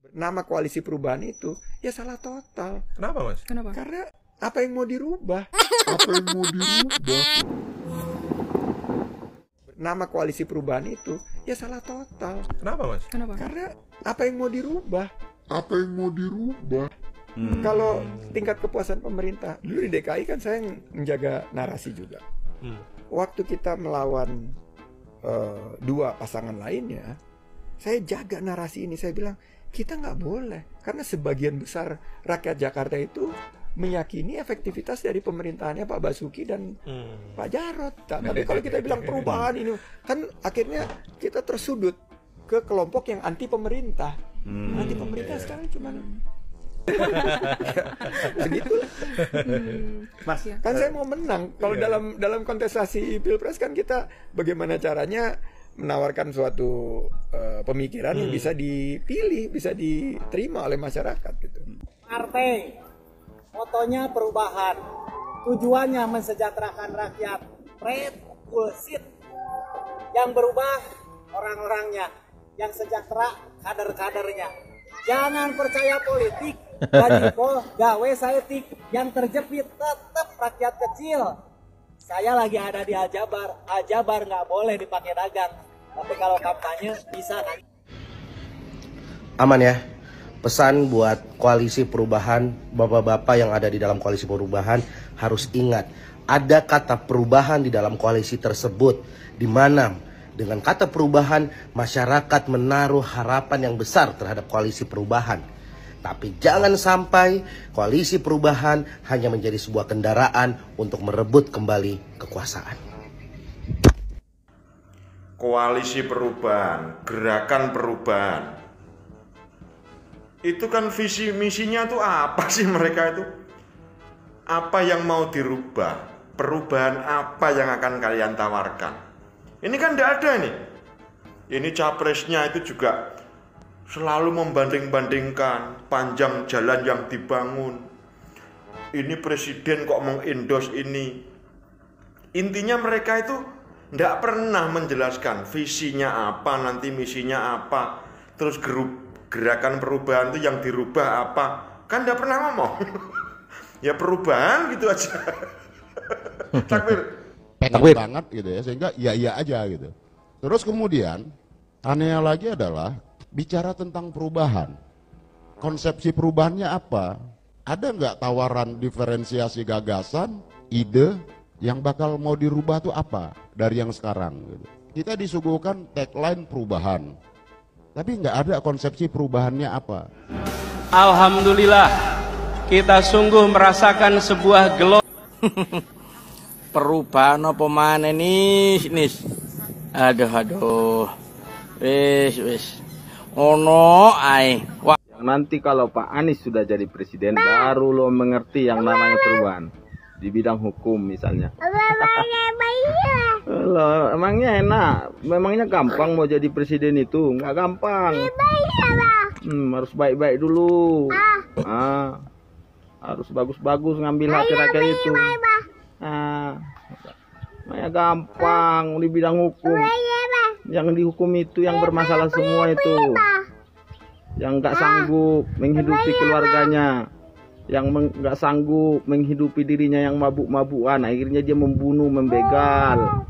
Nama koalisi perubahan itu ya salah total. Kenapa, Mas? Kenapa? Karena apa yang mau dirubah? Apa yang mau dirubah? Nama koalisi perubahan itu ya salah total. Kenapa, Mas? Kenapa? Karena apa yang mau dirubah? Apa yang mau dirubah? Kalau tingkat kepuasan pemerintah, dulu di DKI kan saya menjaga narasi juga. Waktu kita melawan dua pasangan lainnya, saya jaga narasi ini. Saya bilang, kita nggak boleh. Karena sebagian besar rakyat Jakarta itu meyakini efektivitas dari pemerintahannya Pak Basuki dan Pak Jarot. Tapi kalau kita bilang perubahan ini, kan akhirnya kita tersudut ke kelompok yang anti pemerintah. Anti pemerintah sekarang cuma begitulah. Mas, kan saya mau menang. Kalau dalam kontestasi Pilpres kan kita bagaimana caranya menawarkan suatu pemikiran yang bisa dipilih, bisa diterima oleh masyarakat gitu. Partai motonya perubahan, tujuannya mensejahterakan rakyat. Red bullshit. Yang berubah orang-orangnya, yang sejahtera kader-kadernya. Jangan percaya politik, gaji gawe saetik, yang terjepit tetap rakyat kecil. Saya lagi ada di Aljabar nggak boleh dipakai dagang, tapi kalau kampanye bisa nanti. Aman ya. Pesan buat koalisi perubahan, bapak-bapak yang ada di dalam koalisi perubahan harus ingat, ada kata perubahan di dalam koalisi tersebut, di mana dengan kata perubahan masyarakat menaruh harapan yang besar terhadap koalisi perubahan. Tapi jangan sampai koalisi perubahan hanya menjadi sebuah kendaraan untuk merebut kembali kekuasaan. Koalisi perubahan, gerakan perubahan, itu kan visi misinya tuh apa sih mereka itu? Apa yang mau dirubah? Perubahan apa yang akan kalian tawarkan? Ini kan tidak ada nih. Ini capresnya itu juga selalu membanding-bandingkan panjang jalan yang dibangun. Ini presiden kok mengendos ini. Intinya mereka itu tidak pernah menjelaskan visinya apa, nanti misinya apa. Terus gerakan perubahan itu yang dirubah apa. Kan tidak pernah ngomong. Ya perubahan gitu aja. Takbir. Pengen banget gitu ya, sehingga iya aja gitu. Terus kemudian anehnya lagi adalah bicara tentang perubahan. Konsepsi perubahannya apa? Ada nggak tawaran diferensiasi gagasan, ide yang bakal mau dirubah tuh apa dari yang sekarang gitu. Kita disuguhkan tagline perubahan, tapi nggak ada konsepsi perubahannya apa. Alhamdulillah, kita sungguh merasakan sebuah perubahan apa mana nih. Aduh. Wis. Ono ai. Nanti kalau Pak Anies sudah jadi presiden baru lo mengerti yang namanya perubahan di bidang hukum misalnya. Loh, emangnya enak, memangnya gampang mau jadi presiden itu? Nggak gampang. Harus baik-baik dulu. Harus bagus-bagus ngambil hati rakyat itu. Namanya gampang di bidang hukum. Yang dihukum itu yang bermasalah semua itu. Yang nggak sanggup menghidupi keluarganya, yang nggak sanggup menghidupi dirinya yang mabuk-mabukan, akhirnya dia membunuh, membegal,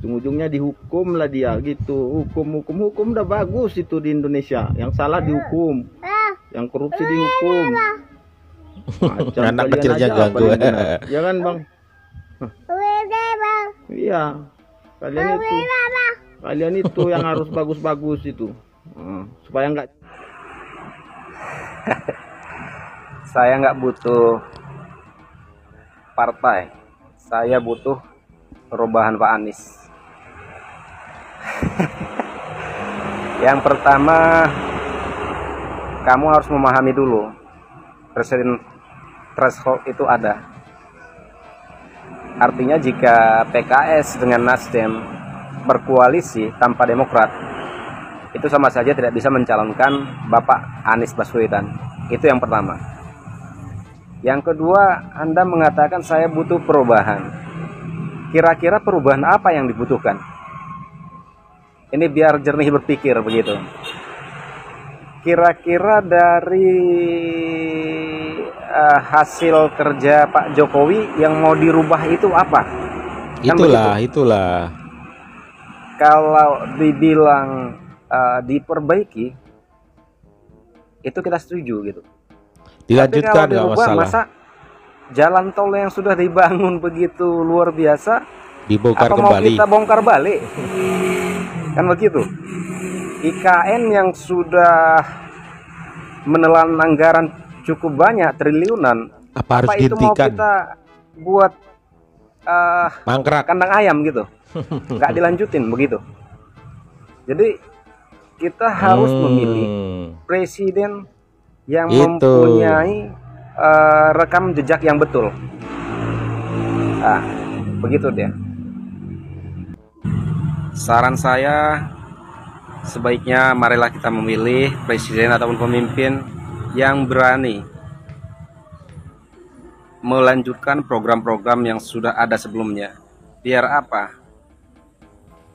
ujung-ujungnya dihukum lah dia gitu. Hukum udah bagus itu di Indonesia, yang salah dihukum, yang korupsi dihukum. Macam anak kecilnya ganggu ya kan bang? Iya, kalian itu yang harus bagus-bagus itu, supaya nggak. Saya nggak butuh partai, saya butuh perubahan Pak Anies. Yang pertama, kamu harus memahami dulu, presiden threshold itu ada. Artinya jika PKS dengan Nasdem berkoalisi tanpa Demokrat, itu sama saja tidak bisa mencalonkan Bapak Anies Baswedan. Itu yang pertama. Yang kedua, Anda mengatakan saya butuh perubahan. Kira-kira perubahan apa yang dibutuhkan? Ini biar jernih berpikir begitu. kira-kira dari hasil kerja Pak Jokowi yang mau dirubah itu apa? Itulah. Kalau dibilang diperbaiki, itu kita setuju gitu. Dilanjutkan nggak masalah. Masa jalan tol yang sudah dibangun begitu luar biasa dibongkar kembali? Mau kita bongkar balik? Kan begitu. IKN yang sudah menelan anggaran cukup banyak, triliunan, apa itu mau kita buat mangkrak kandang ayam gitu? Nggak dilanjutin begitu. Jadi kita harus memilih presiden yang mempunyai rekam jejak yang betul. Nah, begitu dia. Saran saya, sebaiknya marilah kita memilih presiden ataupun pemimpin yang berani melanjutkan program-program yang sudah ada sebelumnya. Biar apa?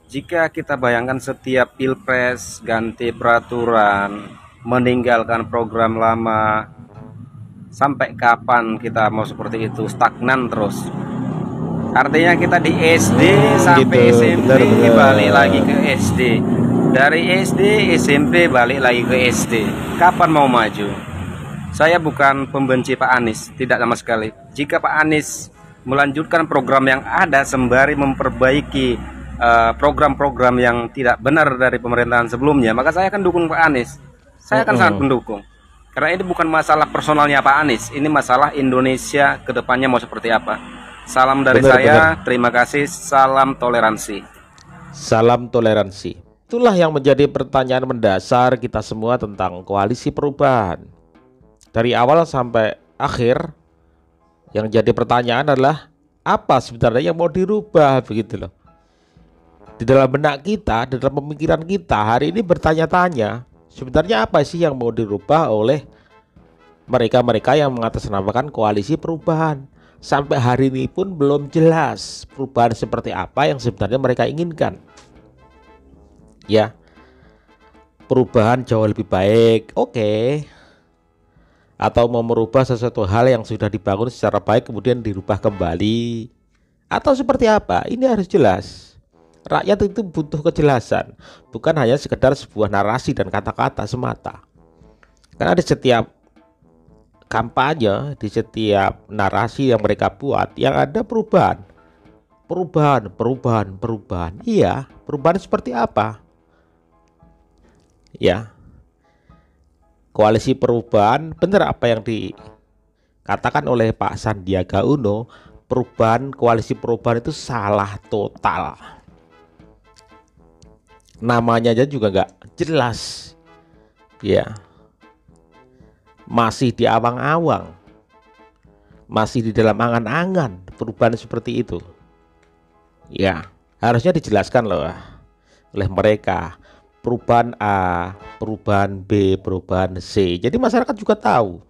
Jika kita bayangkan setiap pilpres ganti peraturan, meninggalkan program lama, sampai kapan kita mau seperti itu? Stagnan terus. Artinya kita di SD sampai SMP balik lagi ke SD. Dari SD, SMP balik lagi ke SD. Kapan mau maju? Saya bukan pembenci Pak Anies, tidak sama sekali. Jika Pak Anies melanjutkan program yang ada sembari memperbaiki program-program yang tidak benar dari pemerintahan sebelumnya, maka saya akan dukung Pak Anies. Saya akan sangat mendukung. Karena ini bukan masalah personalnya Pak Anies, ini masalah Indonesia ke depannya mau seperti apa. Salam dari saya, terima kasih, salam toleransi. Salam toleransi. Itulah yang menjadi pertanyaan mendasar kita semua tentang koalisi perubahan. Dari awal sampai akhir, yang jadi pertanyaan adalah apa sebenarnya yang mau dirubah, begitu loh. Di dalam benak kita, di dalam pemikiran kita hari ini bertanya-tanya, sebenarnya apa sih yang mau dirubah oleh mereka-mereka yang mengatasnamakan koalisi perubahan. Sampai hari ini pun belum jelas perubahan seperti apa yang sebenarnya mereka inginkan. Ya, perubahan jauh lebih baik, oke. Atau mau merubah sesuatu hal yang sudah dibangun secara baik kemudian dirubah kembali, atau seperti apa? Ini harus jelas. Rakyat itu butuh kejelasan, bukan hanya sekedar sebuah narasi dan kata-kata semata. Karena di setiap kampanye, di setiap narasi yang mereka buat, yang ada perubahan. Iya, perubahan seperti apa? Ya, koalisi perubahan, benar apa yang dikatakan oleh Pak Sandiaga Uno, koalisi perubahan itu salah total. Namanya aja juga nggak jelas. Ya, masih di awang-awang, masih di dalam angan-angan perubahan seperti itu. Ya, harusnya dijelaskan loh oleh mereka. Perubahan A, perubahan B, perubahan C. Jadi masyarakat juga tahu.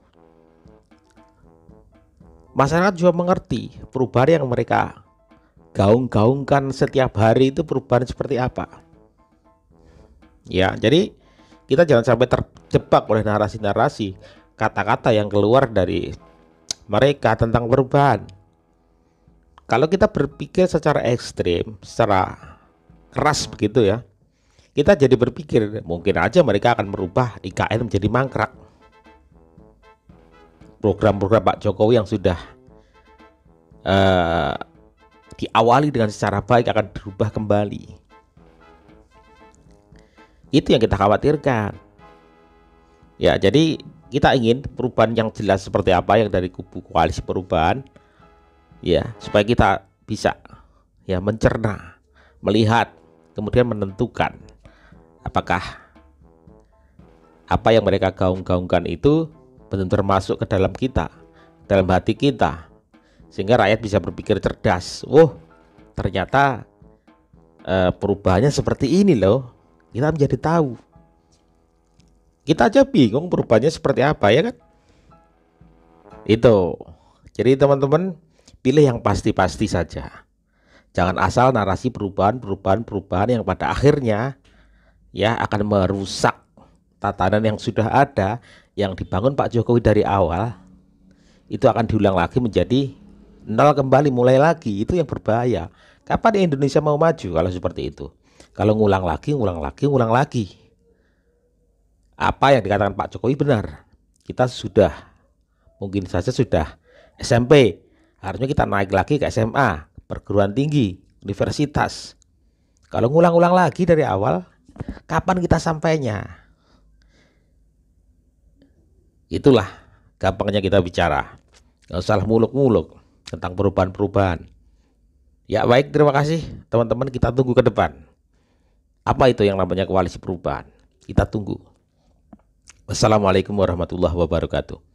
Masyarakat juga mengerti perubahan yang mereka gaung-gaungkan setiap hari itu perubahan seperti apa. Ya, jadi kita jangan sampai terjebak oleh narasi-narasi, kata-kata yang keluar dari mereka tentang perubahan. Kalau kita berpikir secara ekstrim, secara keras begitu ya, kita jadi berpikir mungkin aja mereka akan merubah IKN menjadi mangkrak. Program-program Pak Jokowi yang sudah diawali dengan secara baik akan dirubah kembali. Itu yang kita khawatirkan. Ya, jadi kita ingin perubahan yang jelas seperti apa yang dari kubu koalisi perubahan, ya, supaya kita bisa ya mencerna, melihat, kemudian menentukan apakah apa yang mereka gaung-gaungkan itu benar-benar masuk ke dalam kita, dalam hati kita, sehingga rakyat bisa berpikir cerdas. Oh, ternyata perubahannya seperti ini loh. Kita menjadi tahu. Kita aja bingung perubahannya seperti apa, ya kan? Itu. Jadi teman-teman, pilih yang pasti-pasti saja. Jangan asal narasi perubahan yang pada akhirnya ya akan merusak tatanan yang sudah ada, yang dibangun Pak Jokowi dari awal, itu akan diulang lagi menjadi nol kembali, mulai lagi. Itu yang berbahaya. Kapan Indonesia mau maju kalau seperti itu? Kalau ngulang lagi, ngulang lagi. Apa yang dikatakan Pak Jokowi benar. Kita sudah, mungkin saja sudah SMP, harusnya kita naik lagi ke SMA, perguruan tinggi, universitas. Kalau ngulang-ulang lagi dari awal, kapan kita sampainya? Itulah gampangnya kita bicara. Gak usah muluk-muluk tentang perubahan-perubahan. Ya baik, terima kasih teman-teman. Kita tunggu ke depan. Apa itu yang namanya koalisi perubahan? Kita tunggu. Wassalamualaikum warahmatullahi wabarakatuh.